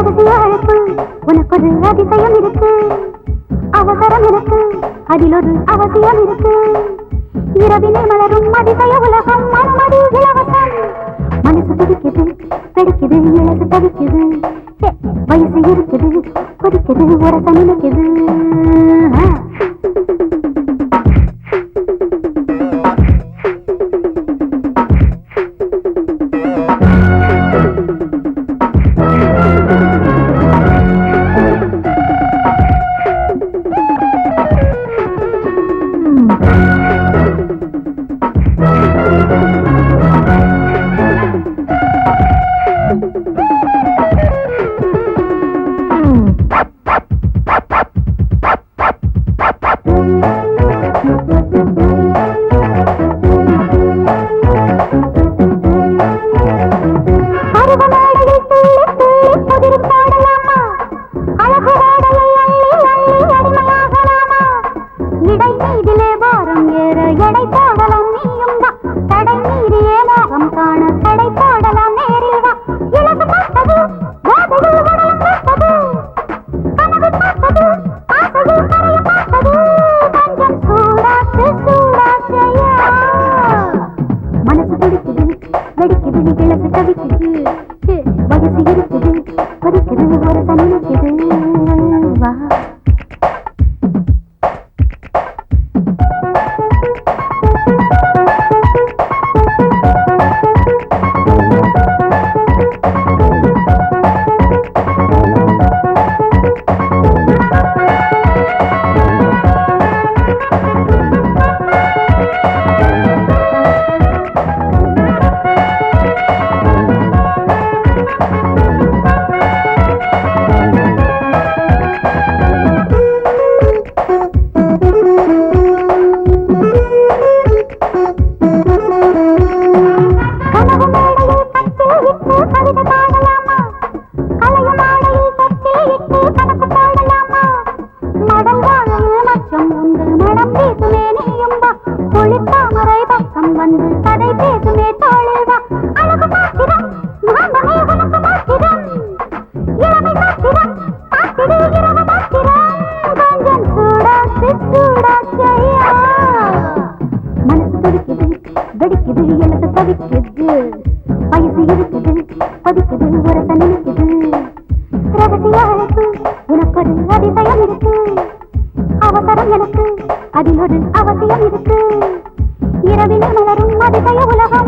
ரகசிய அழைப்பு உனக்கொரு அதிசயம் இருக்கு அவசரம் எனக்கு அதில் ஒரு அவசியம் இருக்கு இரவிலே மலரும் அதிசய உலகம் மனமதி இலவசம் மனசு துடிக்குது வெடிக்குது இழசு தவிக்குது வயசு இருக்குது கொதிக்குது உரச நினைக்குது அவசரம் எனக்கு அதில் ஒரு அவசியம் இருக்கு இரவிலே மலரும் அதிசய உலகம்